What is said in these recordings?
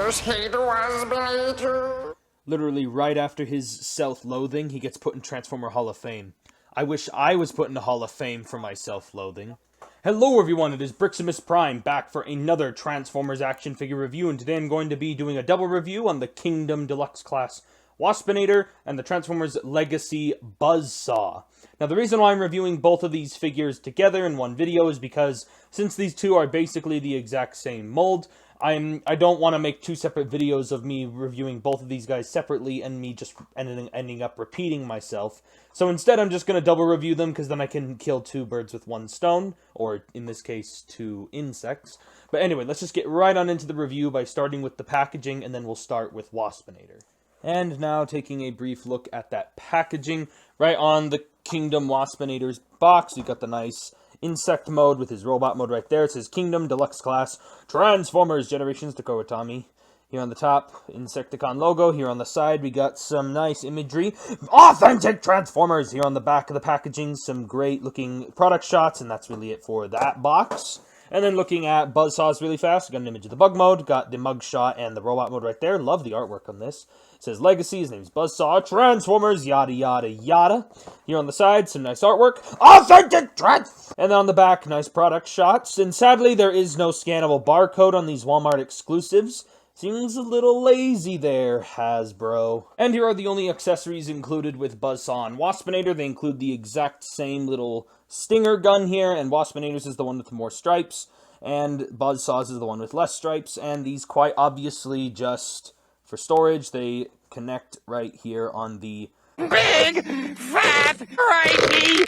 First hate Waspinator. Literally right after his self-loathing, he gets put in Transformer Hall of Fame. I wish I was put in the Hall of Fame for my self-loathing. Hello everyone, it is Briximus Prime, back for another Transformers action figure review, and today I'm going to be doing a double review on the Kingdom Deluxe Class Waspinator and the Transformers Legacy Buzzsaw. Now the reason why I'm reviewing both of these figures together in one video is because since these two are basically the exact same mold, I don't want to make two separate videos of me reviewing both of these guys separately and me just ending up repeating myself. So instead I'm just going to double review them because then I can kill two birds with one stone, or in this case, two insects. But anyway, let's just get right on into the review by starting with the packaging, and then we'll start with Waspinator. And now taking a brief look at that packaging, right on the Kingdom Waspinator's box, you got the nice insect mode with his robot mode right there. It says Kingdom Deluxe Class Transformers Generations to Kawatami. Here on the top, Insecticon logo. Here on the side, we got some nice imagery. Authentic Transformers! Here on the back of the packaging, some great looking product shots, and that's really it for that box. And then looking at Buzzsaws really fast, got an image of the bug mode, got the mug shot and the robot mode right there. Love the artwork on this. It says Legacy, his name's Buzzsaw, Transformers, yada yada yada. Here on the side, some nice artwork. Authentic Trans! And then on the back, nice product shots. And sadly, there is no scannable barcode on these Walmart exclusives. Seems a little lazy there, Hasbro. And here are the only accessories included with Buzzsaw and Waspinator. They include the exact same little stinger gun here, and Waspinator's is the one with more stripes, and Buzzsaw's is the one with less stripes, and these quite obviously just for storage. They connect right here on the Big fat righty.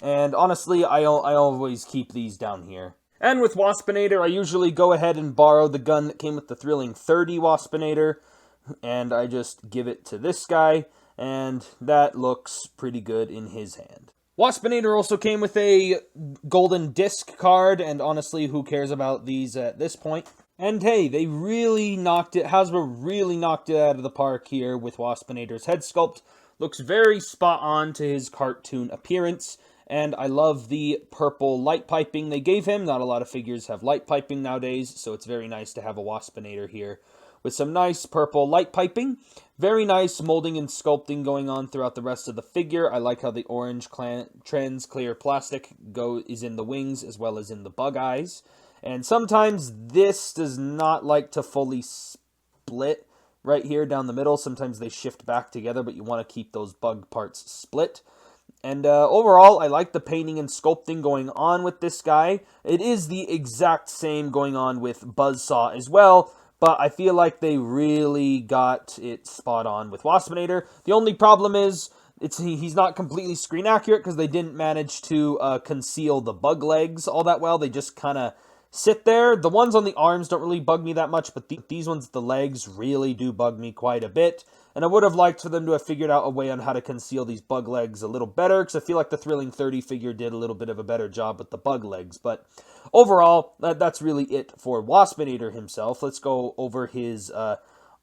And honestly, I always keep these down here. And with Waspinator, I usually go ahead and borrow the gun that came with the Thrilling 30 Waspinator, and I just give it to this guy, and that looks pretty good in his hand. Waspinator also came with a golden disc card, and honestly, who cares about these at this point? And hey, they really knocked it, Hasbro really knocked it out of the park here with Waspinator's head sculpt. Looks very spot on to his cartoon appearance. And I love the purple light piping they gave him. Not a lot of figures have light piping nowadays, so it's very nice to have a Waspinator here with some nice purple light piping. Very nice molding and sculpting going on throughout the rest of the figure. I like how the orange trans clear plastic is in the wings as well as in the bug eyes. And sometimes this does not like to fully split right here down the middle. Sometimes they shift back together, but you want to keep those bug parts split. And overall, I like the painting and sculpting going on with this guy. It is the exact same going on with Buzzsaw as well, but I feel like they really got it spot on with Waspinator. The only problem is he's not completely screen accurate because they didn't manage to conceal the bug legs all that well. They just kind of sit there. The ones on the arms don't really bug me that much, but these ones, the legs, really do bug me quite a bit. And I would have liked for them to have figured out a way on how to conceal these bug legs a little better, because I feel like the Thrilling 30 figure did a little bit of a better job with the bug legs. But overall, that's really it for Waspinator himself. Let's go over his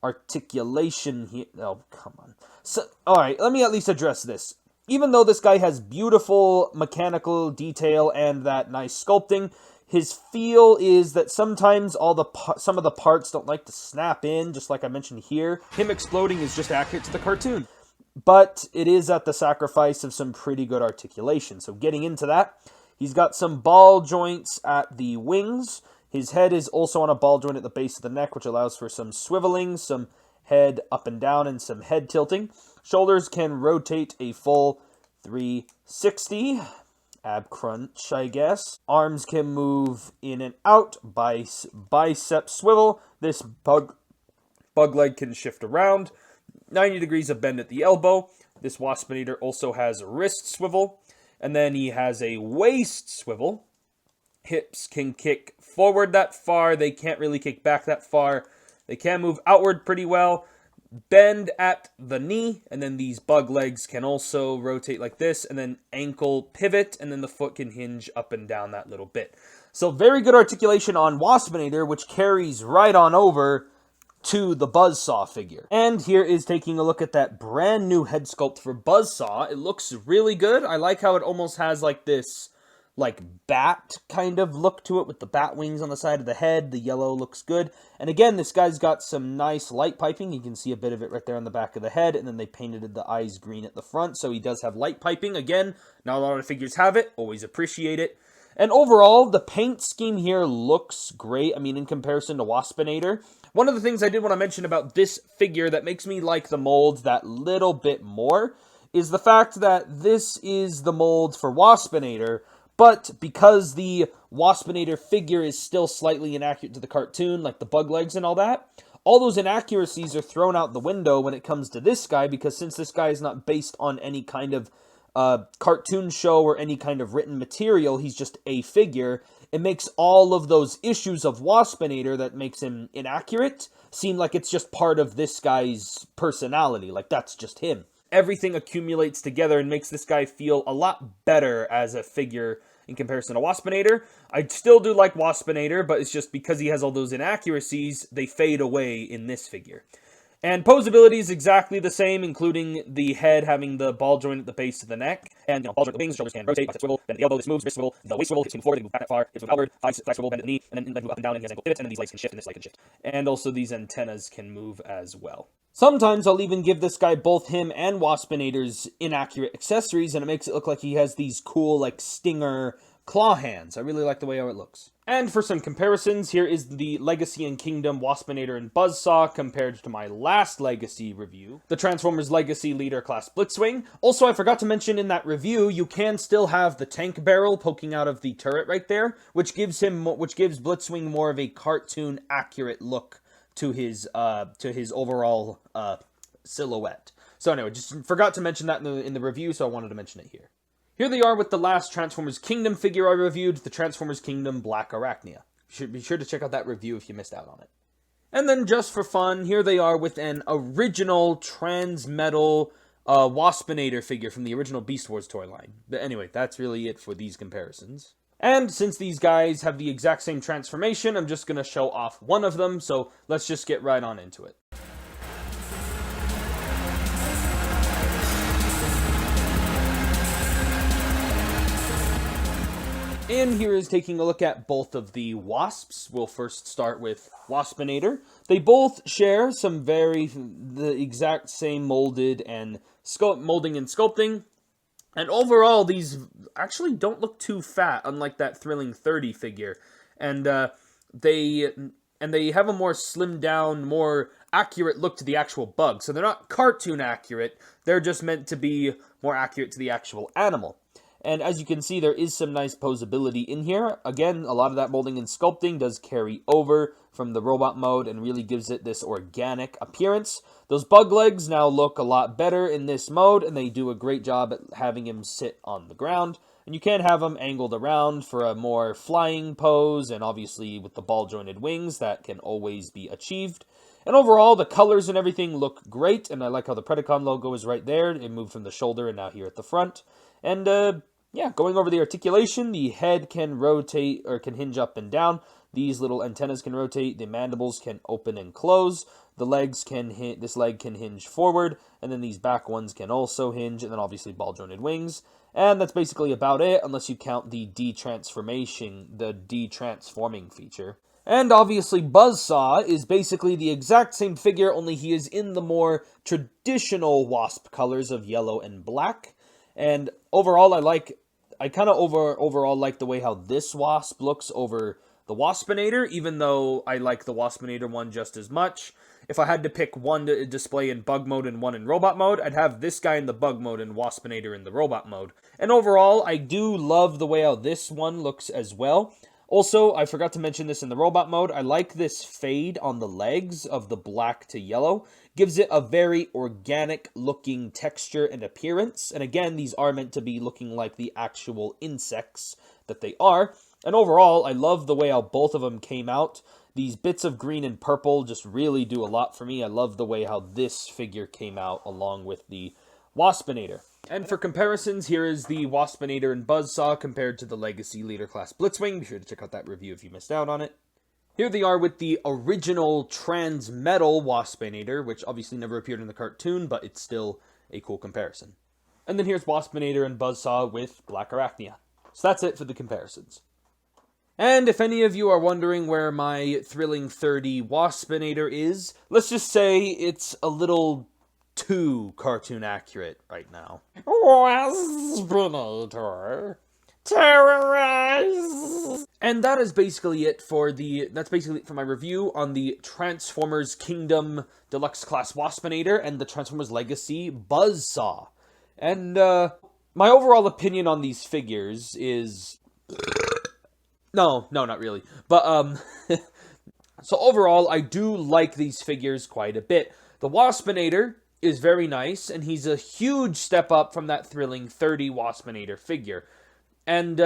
articulation here. Oh, come on. So, alright, let me at least address this. Even though this guy has beautiful mechanical detail and that nice sculpting, his feel is that sometimes some of the parts don't like to snap in, just like I mentioned here. Him exploding is just accurate to the cartoon. But it is at the sacrifice of some pretty good articulation. So getting into that, he's got some ball joints at the wings. His head is also on a ball joint at the base of the neck, which allows for some swiveling, some head up and down, and some head tilting. Shoulders can rotate a full 360. Ab crunch, I guess. Arms can move in and out. Bicep swivel. This bug leg can shift around. 90 degrees of bend at the elbow. This Waspinator also has a wrist swivel. And then he has a waist swivel. Hips can kick forward that far. They can't really kick back that far. They can move outward pretty well. Bend at the knee, and then these bug legs can also rotate like this, and then ankle pivot, and then the foot can hinge up and down that little bit. So very good articulation on Waspinator, which carries right on over to the Buzzsaw figure. And here is taking a look at that brand new head sculpt for Buzzsaw. It looks really good. I like how it almost has like this like bat kind of look to it with the bat wings on the side of the head. The yellow looks good. And again, this guy's got some nice light piping. You can see a bit of it right there on the back of the head, and then they painted the eyes green at the front, so he does have light piping. Again, not a lot of figures have it. Always appreciate it. And overall, the paint scheme here looks great. I mean, in comparison to Waspinator. One of the things I did want to mention about this figure that makes me like the molds that little bit more is the fact that this is the mold for Waspinator, but because the Waspinator figure is still slightly inaccurate to the cartoon, like the bug legs and all those inaccuracies are thrown out the window when it comes to this guy, because since this guy is not based on any kind of cartoon show or any kind of written material, he's just a figure, it makes all of those issues of Waspinator that makes him inaccurate seem like it's just part of this guy's personality, like that's just him. Everything accumulates together and makes this guy feel a lot better as a figure in comparison to Waspinator. I still do like Waspinator, but it's just because he has all those inaccuracies, they fade away in this figure. And posability is exactly the same, including the head having the ball joint at the base of the neck. And, ball joint at the wings, shoulders can rotate, bicep swivel, bend at the elbow, this moves, wrist swivel, the waist swivel, hips move forward, they move back that far, hips move outward, thighs flex swivel, bend at the knee, and then move up and down, and he has ankle pivots, and then these legs can shift, and this leg can shift. And also these antennas can move as well. Sometimes I'll even give this guy both him and Waspinator's inaccurate accessories, and it makes it look like he has these cool, like, stinger claw hands. I really like the way how it looks. And for some comparisons, here is the Legacy and Kingdom Waspinator and Buzzsaw compared to my last Legacy review, the Transformers Legacy Leader Class Blitzwing. Also, I forgot to mention in that review, you can still have the tank barrel poking out of the turret right there, which gives Blitzwing more of a cartoon accurate look to his overall silhouette. So anyway, just forgot to mention that in the review, so I wanted to mention it here. Here they are with the last Transformers Kingdom figure I reviewed, the Transformers Kingdom Black Arachnia. Be sure to check out that review if you missed out on it. And then just for fun, here they are with an original Transmetal Waspinator figure from the original Beast Wars toy line. But anyway, that's really it for these comparisons. And since these guys have the exact same transformation, I'm just going to show off one of them, so let's just get right on into it. And here is taking a look at both of the Wasps. We'll first start with Waspinator. They both share the exact same molding and sculpting. And overall, these actually don't look too fat, unlike that Thrilling 30 figure. And they have a more slimmed down, more accurate look to the actual bug. So they're not cartoon accurate, they're just meant to be more accurate to the actual animal. And as you can see, there is some nice posability in here. Again, a lot of that molding and sculpting does carry over from the robot mode and really gives it this organic appearance. Those bug legs now look a lot better in this mode, and they do a great job at having him sit on the ground. And you can have them angled around for a more flying pose, and obviously with the ball-jointed wings, that can always be achieved. And overall, the colors and everything look great, and I like how the Predacon logo is right there. It moved from the shoulder and now here at the front. And yeah, going over the articulation, the head can rotate or can hinge up and down. These little antennas can rotate. The mandibles can open and close. The legs this leg can hinge forward, and then these back ones can also hinge, and then obviously ball jointed wings. And that's basically about it, unless you count the de-transforming feature. And obviously Buzzsaw is basically the exact same figure, only he is in the more traditional Wasp colors of yellow and black. And overall, I kind of overall like the way how this Wasp looks over the Waspinator, even though I like the Waspinator one just as much. If I had to pick one to display in bug mode and one in robot mode, I'd have this guy in the bug mode and Waspinator in the robot mode. And overall, I do love the way how this one looks as well. Also, I forgot to mention this in the robot mode, I like this fade on the legs of the black to yellow. Gives it a very organic looking texture and appearance. And again, these are meant to be looking like the actual insects that they are. And overall, I love the way how both of them came out. These bits of green and purple just really do a lot for me. I love the way how this figure came out along with the Waspinator. And for comparisons, here is the Waspinator and Buzzsaw compared to the Legacy Leader Class Blitzwing. Be sure to check out that review if you missed out on it. Here they are with the original Transmetal Waspinator, which obviously never appeared in the cartoon, but it's still a cool comparison. And then here's Waspinator and Buzzsaw with Black Arachnia. So that's it for the comparisons. And if any of you are wondering where my Thrilling 30 Waspinator is, let's just say it's a little too cartoon accurate right now. Waspinator. Terrorize! And that is basically it for my review on the Transformers Kingdom Deluxe Class Waspinator and the Transformers Legacy Buzzsaw. And my overall opinion on these figures is no, not really. But so overall I do like these figures quite a bit. The Waspinator is very nice, and he's a huge step up from that Thrilling 30 Waspinator figure. And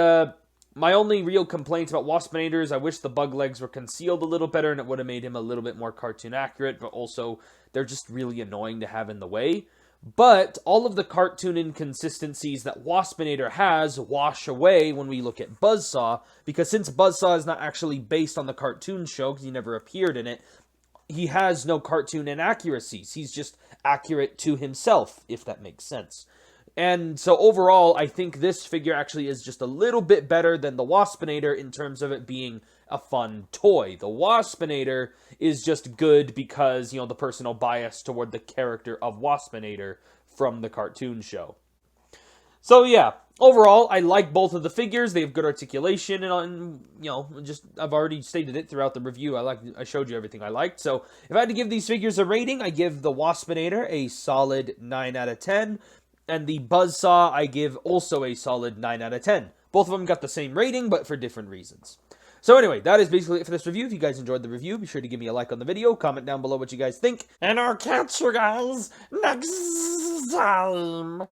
my only real complaints about Waspinator is I wish the bug legs were concealed a little better and it would have made him a little bit more cartoon accurate, but also they're just really annoying to have in the way. But all of the cartoon inconsistencies that Waspinator has wash away when we look at Buzzsaw, because since Buzzsaw is not actually based on the cartoon show, because he never appeared in it, he has no cartoon inaccuracies. He's just accurate to himself, if that makes sense. And so overall, I think this figure actually is just a little bit better than the Waspinator in terms of it being a fun toy. The Waspinator is just good because, you know, the personal bias toward the character of Waspinator from the cartoon show. So yeah, overall, I like both of the figures. They have good articulation, and you know, I've already stated it throughout the review. I showed you everything I liked. So if I had to give these figures a rating, I give the Waspinator a solid 9 out of 10. And the Buzzsaw, I give also a solid 9 out of 10. Both of them got the same rating, but for different reasons. So anyway, that is basically it for this review. If you guys enjoyed the review, be sure to give me a like on the video, comment down below what you guys think, And I'll catch you guys next time.